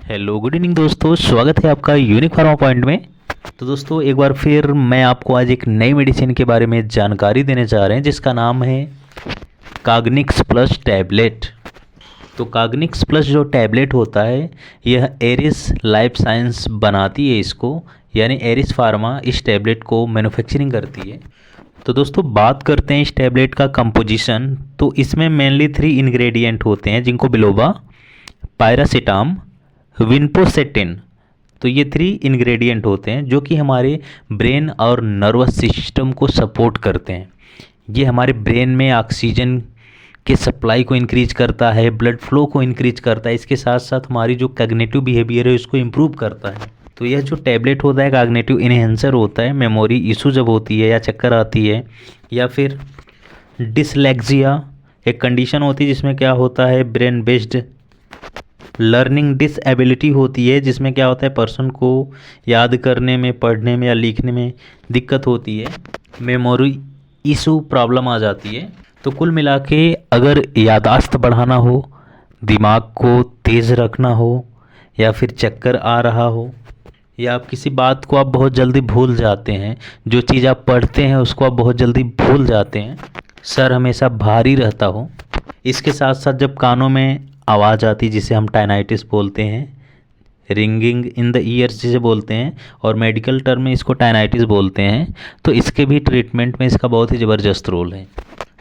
Hello good evening दोस्तों, स्वागत है आपका यूनिक फार्मा पॉइंट में। तो दोस्तों एक बार फिर मैं आपको आज एक नई मेडिसिन के बारे में जानकारी देने जा रहे हैं जिसका नाम है काग्निक्स प्लस टैबलेट। तो काग्निक्स प्लस जो टैबलेट होता है यह एरिस लाइफ साइंस बनाती है इसको, यानी एरिस फार्मा इस टैबलेट को मैन्युफैक्चरिंग करती है। तो दोस्तों बात करते हैं इस टैबलेट का कंपोजिशन। तो इसमें मेनली 3 इंग्रेडिएंट होते हैं जिनको बिलोबा, पायरासिटाम, विनपोसेटिन। तो ये 3 इंग्रेडिएंट होते हैं जो कि हमारे ब्रेन और नर्वस सिस्टम को सपोर्ट करते हैं। ये हमारे ब्रेन में ऑक्सीजन के सप्लाई को इंक्रीज करता है, ब्लड फ्लो को इंक्रीज करता है, इसके साथ साथ हमारी जो कॉग्निटिव बिहेवियर है उसको इम्प्रूव करता है। तो यह जो टैबलेट होता है कॉग्निटिव इन्हेंसर होता है। मेमोरी इशू जब होती है या चक्कर आती है या फिर डिसलेक्सिया एक कंडीशन होती है जिसमें क्या होता है ब्रेन बेस्ड लर्निंग डिसएबिलिटी होती है, जिसमें क्या होता है पर्सन को याद करने में, पढ़ने में या लिखने में दिक्कत होती है, मेमोरी इशू प्रॉब्लम आ जाती है। तो कुल मिला के अगर याददाश्त बढ़ाना हो, दिमाग को तेज़ रखना हो या फिर चक्कर आ रहा हो या आप किसी बात को आप बहुत जल्दी भूल जाते हैं, जो चीज़ आप पढ़ते हैं उसको आप बहुत जल्दी भूल जाते हैं, सर हमेशा भारी रहता हो, इसके साथ साथ जब कानों में आवाज़ आती जिसे हम टाइनाइटिस बोलते हैं, रिंगिंग इन द ईयर्स जिसे बोलते हैं और मेडिकल टर्म में इसको टाइनाइटिस बोलते हैं, तो इसके भी ट्रीटमेंट में इसका बहुत ही ज़बरदस्त रोल है।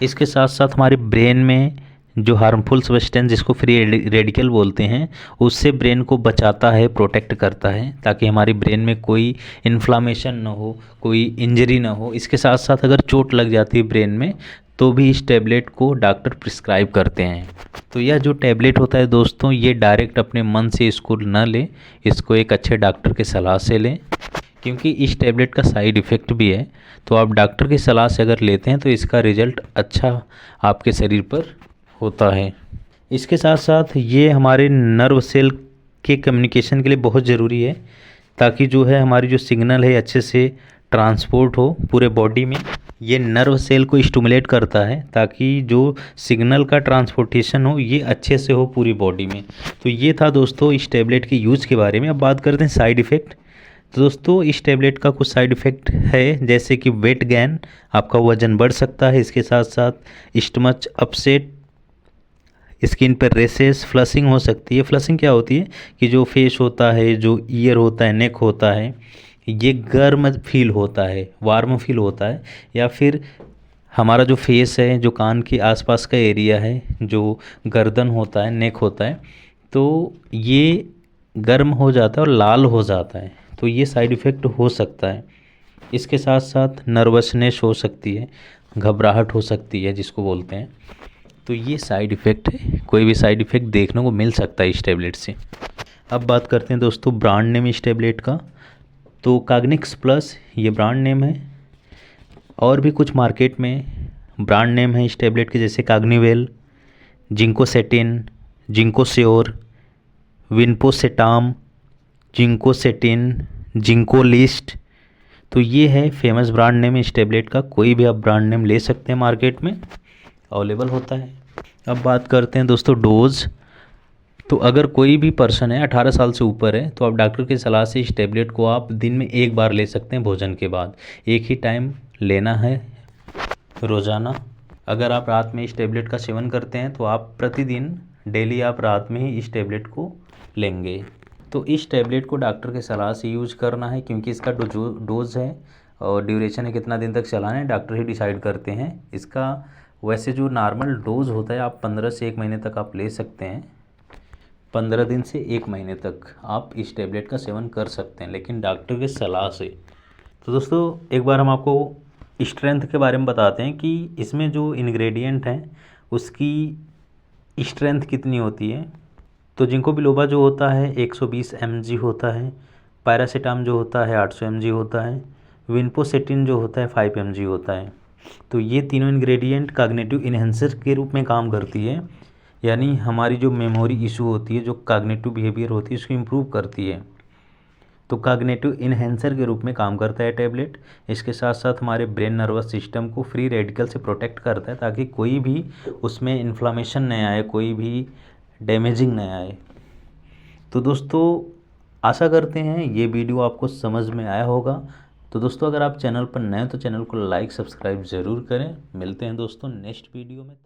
इसके साथ साथ हमारे ब्रेन में जो हार्मफुल सब्सटेंस जिसको फ्री रेडिकल बोलते हैं उससे ब्रेन को बचाता है, प्रोटेक्ट करता है, ताकि हमारी ब्रेन में कोई इन्फ्लामेशन ना हो, कोई इंजरी ना हो। इसके साथ साथ अगर चोट लग जाती है ब्रेन में तो भी इस टैबलेट को डॉक्टर प्रिस्क्राइब करते हैं। तो यह जो टैबलेट होता है दोस्तों, ये डायरेक्ट अपने मन से इसको न लें, इसको एक अच्छे डॉक्टर की सलाह से लें, क्योंकि इस टैबलेट का साइड इफ़ेक्ट भी है। तो आप डॉक्टर की सलाह से अगर लेते हैं तो इसका रिज़ल्ट अच्छा आपके शरीर पर होता है। इसके साथ साथ ये हमारे नर्व सेल के कम्युनिकेशन के लिए बहुत ज़रूरी है, ताकि जो है हमारी जो सिग्नल है अच्छे से ट्रांसपोर्ट हो पूरे बॉडी में। ये नर्व सेल को स्टिमुलेट करता है ताकि जो सिग्नल का ट्रांसपोर्टेशन हो ये अच्छे से हो पूरी बॉडी में। तो ये था दोस्तों इस टैबलेट के यूज़ के बारे में। अब बात करते हैं साइड इफ़ेक्ट। तो दोस्तों इस टैबलेट का कुछ साइड इफ़ेक्ट है, जैसे कि वेट गेन, आपका वज़न बढ़ सकता है। इसके साथ साथ स्टमच अपसेट, स्किन पर रेसेस, फ्लशिंग हो सकती है। फ्लशिंग क्या होती है कि जो फेस होता है, जो ईयर होता है, नेक होता है, ये गर्म फील होता है, वार्म फील होता है, या फिर हमारा जो फेस है, जो कान के आसपास का एरिया है, जो गर्दन होता है, नेक होता है, तो ये गर्म हो जाता है और लाल हो जाता है। तो ये साइड इफ़ेक्ट हो सकता है। इसके साथ साथ नर्वसनेस हो सकती है, घबराहट हो सकती है जिसको बोलते हैं। तो ये साइड इफ़ेक्ट है, कोई भी साइड इफ़ेक्ट देखने को मिल सकता है इस टैबलेट से। अब बात करते हैं दोस्तों ब्रांड नेम इस टैबलेट का। तो काग्निक्स प्लस ये ब्रांड नेम है, और भी कुछ मार्केट में ब्रांड नेम है इस टैबलेट के, जैसे काग्निवेल, जिंकोसेटिन, जिंकोश्योर, विनपोसेटाम, जिंकोसेटिन, जिंकोलिस्ट। तो ये है फेमस ब्रांड नेम इस टैबलेट का। कोई भी आप ब्रांड नेम ले सकते हैं, मार्केट में अवेलेबल होता है। अब बात करते हैं दोस्तों डोज। तो अगर कोई भी पर्सन है 18 साल से ऊपर है तो आप डॉक्टर की सलाह से इस टैबलेट को आप दिन में एक बार ले सकते हैं, भोजन के बाद एक ही टाइम लेना है रोज़ाना। अगर आप रात में इस टैबलेट का सेवन करते हैं तो आप प्रतिदिन डेली आप रात में ही इस टैबलेट को लेंगे। तो इस टैबलेट को डॉक्टर की सलाह से यूज़ करना है, क्योंकि इसका डोज है और ड्यूरेशन है, कितना दिन तक चलाना है डॉक्टर ही डिसाइड करते हैं। इसका वैसे जो नॉर्मल डोज होता है आप 15 से 1 महीने तक आप ले सकते हैं। 15 दिन से 1 महीने तक आप इस टैबलेट का सेवन कर सकते हैं, लेकिन डॉक्टर की सलाह से। तो दोस्तों एक बार हम आपको स्ट्रेंथ के बारे में बताते हैं कि इसमें जो इंग्रेडिएंट हैं उसकी स्ट्रेंथ कितनी होती है। तो जिंको बिलोबा जो होता है 120 mg होता है, पैरासीटाम जो होता है 800 mg होता है, विनपोसेटिन जो होता है 5 mg होता है। तो ये तीनों इंग्रेडिएंट कॉग्निटिव इन्हेंसर के रूप में काम करती है, यानी हमारी जो मेमोरी इशू होती है, जो कॉग्निटिव बिहेवियर होती है उसको इम्प्रूव करती है। तो कॉग्निटिव इन्हेंसर के रूप में काम करता है टैबलेट। इसके साथ साथ हमारे ब्रेन नर्वस सिस्टम को फ्री रेडिकल से प्रोटेक्ट करता है, ताकि कोई भी उसमें इन्फ्लामेशन नहीं आए, कोई भी डैमेजिंग नहीं आए। तो दोस्तों आशा करते हैं ये वीडियो आपको समझ में आया होगा। तो दोस्तों अगर आप चैनल पर नए हैं तो चैनल को लाइक सब्सक्राइब ज़रूर करें। मिलते हैं दोस्तों नेक्स्ट वीडियो में।